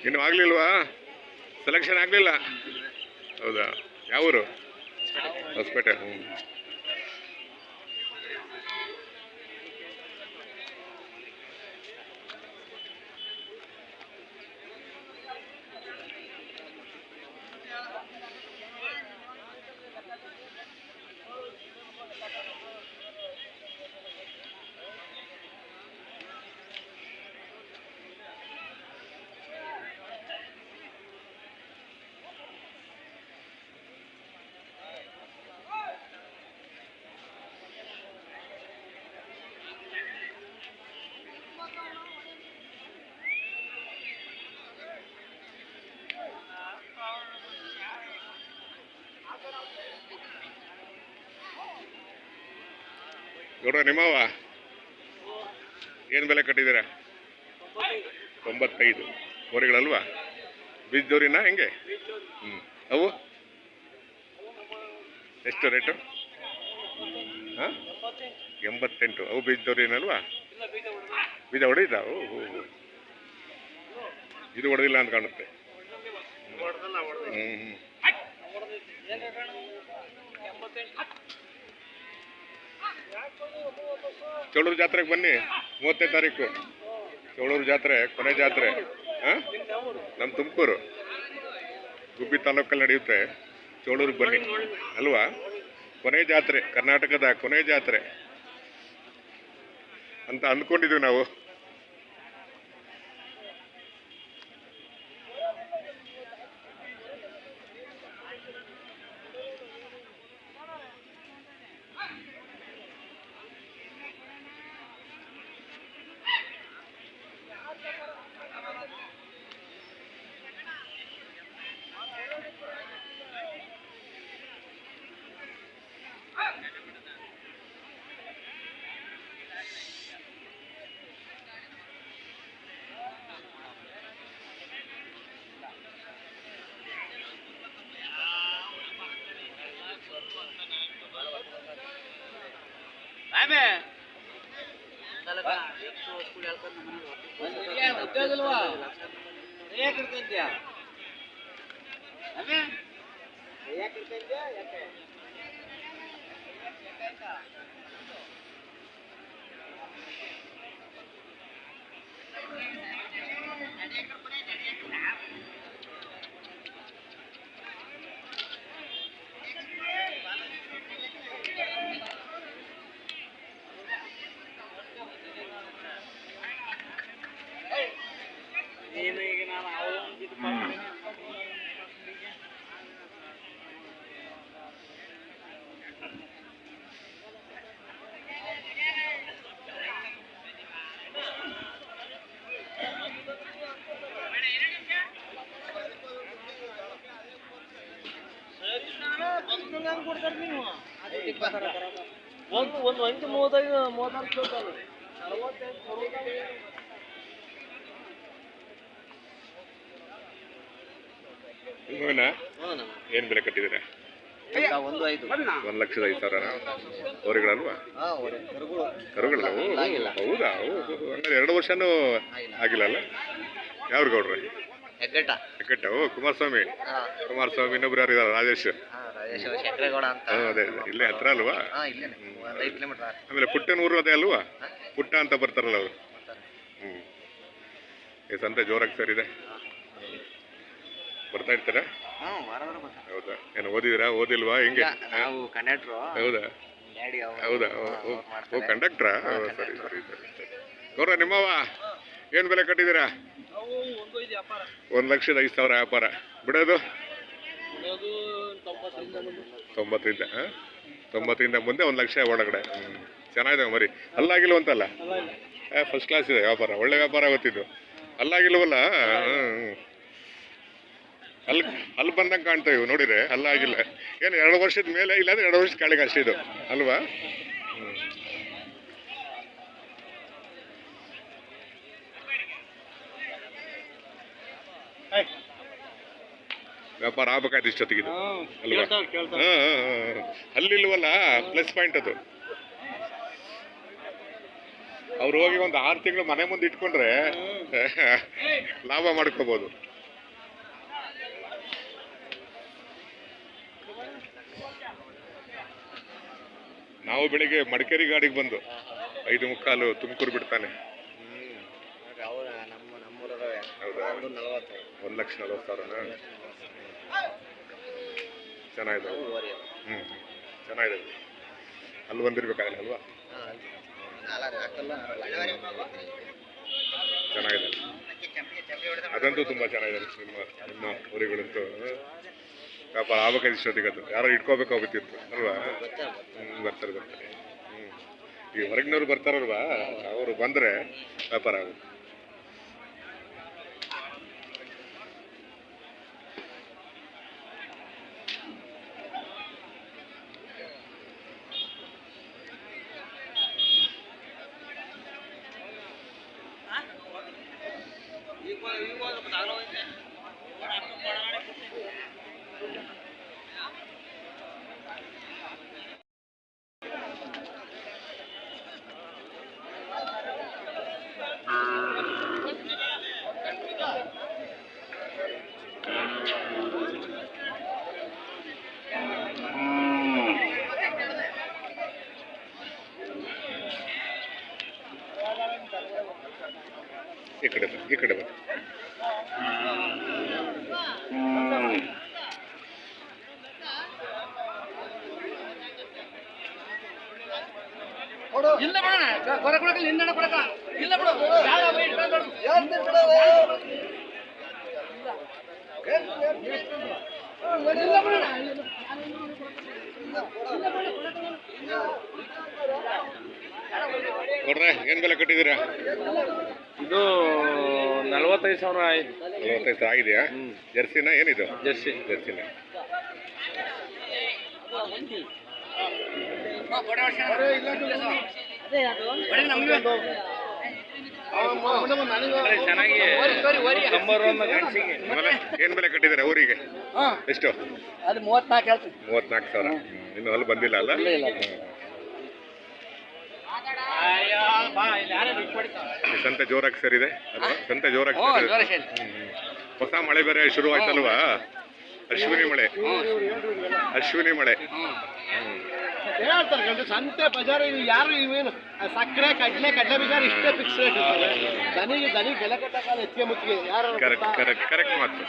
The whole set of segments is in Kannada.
ಇನ್ನೂ ಆಗಲಿಲ್ವಾ? ಸೆಲೆಕ್ಷನ್ ಆಗಲಿಲ್ಲ? ಹೌದಾ? ಯಾವೂರು? ಹೊಸಪೇಟೆ. ಹ್ಞೂ. ನೋಡ್ರ ನಿಮ್ಮವ ಏನು ಬೆಲೆ ಕಟ್ಟಿದ್ದೀರಾ? 95 ಹೋರಿಗಳಲ್ವಾ? ಬೀಜದವ್ರಿನ ಹೆಂಗೆ? ಹ್ಞೂ. ಅವು ಎಷ್ಟು ರೇಟು? ಹಾಂ, 88. ಅವು ಬೀಜದವ್ರಿನಲ್ವಾ? ಬೀಜ ಹೊಡೆದಿದ್ದ? ಓಹೋ, ಇದು ಹೊಡೆದಿಲ್ಲ ಅಂತ ಕಾಣುತ್ತೆ. ಹ್ಞೂ. ಚೋಳೂರು ಜಾತ್ರೆಗೆ ಬನ್ನಿ, 30ನೇ ತಾರೀಕು ಚೋಳೂರು ಜಾತ್ರೆ, ಕೊನೆ ಜಾತ್ರೆ. ಹಾಂ, ನಮ್ಮ ತುಮಕೂರು ಗುಬ್ಬಿ ತಾಲೂಕಲ್ಲಿ ನಡೆಯುತ್ತೆ. ಚೋಳೂರಿಗೆ ಬನ್ನಿ ಅಲ್ವಾ? ಕೊನೆ ಜಾತ್ರೆ, ಕರ್ನಾಟಕದ ಕೊನೆ ಜಾತ್ರೆ ಅಂತ ಅಂದ್ಕೊಂಡಿದ್ವಿ ನಾವು. ಏನ್ ಬೆಲೆ ಕಟ್ಟಿದ್ದೀರಾ? 1,05,000 ಹೋರಿಗಳಲ್ವಾ? ಕರುಗಳಲ್ಲ? ಹೌದಾ? ಹಂಗಾರೆ 2 ವರ್ಷನೂ ಆಗಿಲ್ಲ ಅಲ್ಲ? ಯಾವ್ರು ಗೌಡ್ರೆ? ಹೆಗ್ಗಟ್ಟ. ಓ, ಕುಮಾರಸ್ವಾಮಿ. ಇನ್ನೊಬ್ರು ಯಾರು ಇದಾರೆ? ರಾಜೇಶ್. ಅದೇ ಇಲ್ಲೇ ಹತ್ರ ಅಲ್ವಾ? ಆಮೇಲೆ ಪುಟ್ಟನೂರು ಅದೇ ಅಲ್ವಾ? ಪುಟ್ಟ ಅಂತ ಬರ್ತಾರಲ್ಲ ಅವರು. ಹ್ಞೂ. ಈ ಸಂತೆ ಜೋರಾಗಿ ಸೇರಿದೆ. ಬರ್ತಾ ಇರ್ತೀರಾ? ಹೌದಾ? ಏನು ಓದಿದಿರಾ? ಓದಿಲ್ವಾ? ಹೆಂಗೆ? ಹೌದಾ? ಹೌದಾ? ಓ, ಕಂಡಕ್ಟ್ರಾ? ಸರಿ. ಗೌರ ನಿಮ್ಮವ ಏನು ಬೆಲೆ ಕಟ್ಟಿದ್ದೀರಾ? 1,05,000 ವ್ಯಾಪಾರ. ಬಿಡೋದು 90ರಿಂದ 90ರಿಂದ ಮುಂದೆ 1,00,000 ಒಳಗಡೆ. ಚೆನ್ನಾಗಿದೆ ಮರಿ. ಅಲ್ಲಾಗಿಲ್ವಂತಲ್ಲ? ಫಸ್ಟ್ ಕ್ಲಾಸ್ ಇದೆ ವ್ಯಾಪಾರ. ಒಳ್ಳೆ ವ್ಯಾಪಾರ ಗೊತ್ತಿದ್ದು. ಅಲ್ಲಾಗಿಲ್ವಲ್ಲ? ಅಲ್ಲಿ ಬಂದಂಗೆ ಕಾಣ್ತಾ ಇವು ನೋಡಿದ್ರೆ. ಅಲ್ಲಾಗಿಲ್ಲ. ಏನು 2 ವರ್ಷದ ಮೇಲೆ ಇಲ್ಲ ಅಂದ್ರೆ 2 ವರ್ಷದ ಕೆಳಗೆ ಅಷ್ಟೇ ಇದು ಅಲ್ವಾ? ವ್ಯಾಪಾರ ಆಗ್ಬೇಕಾಯ್ತು ಇಷ್ಟೊತ್ತಿಗೆ ಅಲ್ವಾ? ಅಲ್ಲಿಲ್ವಲ್ಲ ಪ್ಲಸ್ ಪಾಯಿಂಟ್ ಅದು. ಅವ್ರು ಹೋಗಿ ಒಂದು 6 ತಿಂಗಳು ಮನೆ ಮುಂದೆ ಇಟ್ಕೊಂಡ್ರೆ ಲಾಭ ಮಾಡ್ಕೋಬಹುದು. ನಾವು ಬೆಳಿಗ್ಗೆ ಮಡಿಕೇರಿ ಗಾಡಿಗೆ ಬಂದು 5:45 ತುಮಕೂರು ಬಿಡ್ತಾನೆ. ಹೌದಾ? 1,40,000. ಚೆನ್ನಾಗಿದೆ. ಚೆನ್ನಾಗಿದೆ. ಅಲ್ಲಿ ಬಂದಿರ್ಬೇಕಾಗಲ್ಲ ಅಲ್ವಾ? ಚೆನ್ನಾಗಿದೆ. ಅದಂತೂ ತುಂಬ ಚೆನ್ನಾಗಿದೆ. ನಿಮ್ಮ ಊರುಗಳಂತೂ ವ್ಯಾಪಾರ ಆಗ್ಬೇಕಾದ ಇಷ್ಟೊತ್ತಿಗೆ ಅದು ಯಾರೋ ಇಟ್ಕೋಬೇಕಾಗುತ್ತಿತ್ತು ಅಲ್ವಾ? ಬರ್ತಾರೆ. ಈ ಹೊರಗಿನವ್ರು ಬರ್ತಾರಲ್ವಾ, ಅವರು ಬಂದರೆ ವ್ಯಾಪಾರ ಆಗುತ್ತೆ. ಈ ಕಡೆ ಬನ್ನಿ. ಇಲ್ಲ ಬಿಡೋಣ ಕೊರಕೊಳಕ ನಿಂದಣ ಕೊರಕ ಇಲ್ಲ ಬಿಡು ಇಲ್ಲ ಬಿಡೋಣ ಕೊಡ್ರೆ ಏನ್ ಬೆಲೆ ಕಟ್ಟಿದ್ದೀರಾ? ಇದು 45,000 ಆಯ್ತು. 45,000 ಆಗಿದೆಯಾ? ಜರ್ಸಿನ ಏನಿದು? ಜರ್ಸಿನ. ಚೆನ್ನಾಗಿ ನಂಬರ್ 1 ಗಂಟೆಗೆ. ಆಮೇಲೆ ಏನ್ ಬೆಲೆ ಕಟ್ಟಿದ್ದೀರಾ ಊರಿಗೆ? ಎಷ್ಟು? ಅದು 34 ಹೇಳ್ತೀನಿ. 34,000. ಇನ್ನು ಅಲ್ಲಿ ಬಂದಿಲ್ಲ ಅಲ್ಲ? ಸಂತೆ ಜೋರಾಗಿ ಸೇರಿದೆ ಅಲ್ವಾ? ಸಂತೆ ಜೋರಾಗಿ ಸೇರಿದೆ. ಹೊಸ ಮಳೆ ಬೇರೆ ಶುರು ಆಯ್ತಲ್ವಾ? ಅಶ್ವಿನಿ ಮಳೆ. ಹೇಳ್ತಾರೆ ಗಂಟು ಸಂತೆ ಬಜಾರ್ ಯಾರು ಇವೇನು ಸಕ್ಕರೆ ಕಡಲೆ ಬೀಜ ಇಷ್ಟೇ ಫಿಕ್ಸ್ ರೇಟ್ ಇರ್ತದೆ. ದನಿಗೆ ಬೆಲೆ ಕಟ್ಟಕಾಲ ಹೆಚ್ಚಿಗೆ ಮುಚ್ಚಿಗೆ ಯಾರು ಕರೆಕ್ಟ್ ಮಾತು.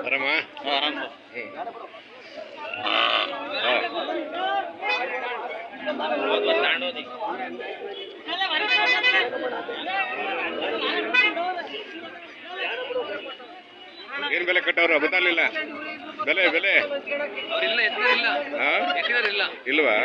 ಆರಾಮ? ಏನ್ ಬೆಲೆ ಕಟ್ಟವ್ರು? ಬದಲಿಲ್ಲ ಬೆಲೆ ಇಲ್ವಾ?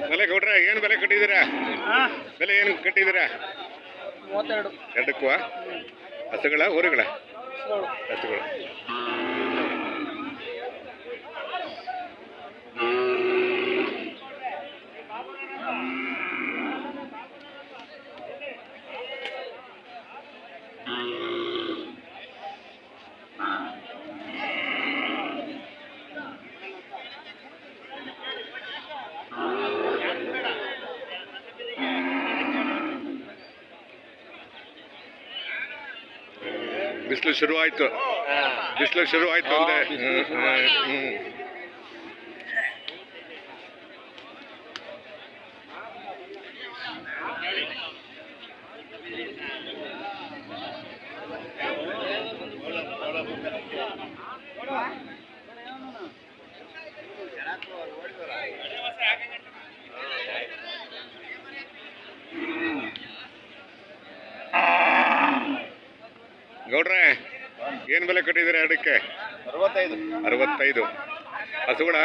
ಬೆಲೆ ಕೊಟ್ರೆ ಏನು ಬೆಲೆ ಕಟ್ಟಿದ್ದೀರಾ? ಬೆಲೆ ಏನು ಕಟ್ಟಿದ್ದೀರಾ? 32. ಎರಡಕ್ಕೂ ಹಸುಗಳ ಊರುಗಳ? ಹಸುಗಳು. ಬಿಸಿಲು ಶುರು ಆಯ್ತು ಅಂದೆ. ಗೌಡ್ರೆ ಏನ್ ಬೆಲೆ ಕಟ್ಟಿದ್ದೀರಾ ಎರಡಕ್ಕೆ? 65. ಹಸುಗಳ?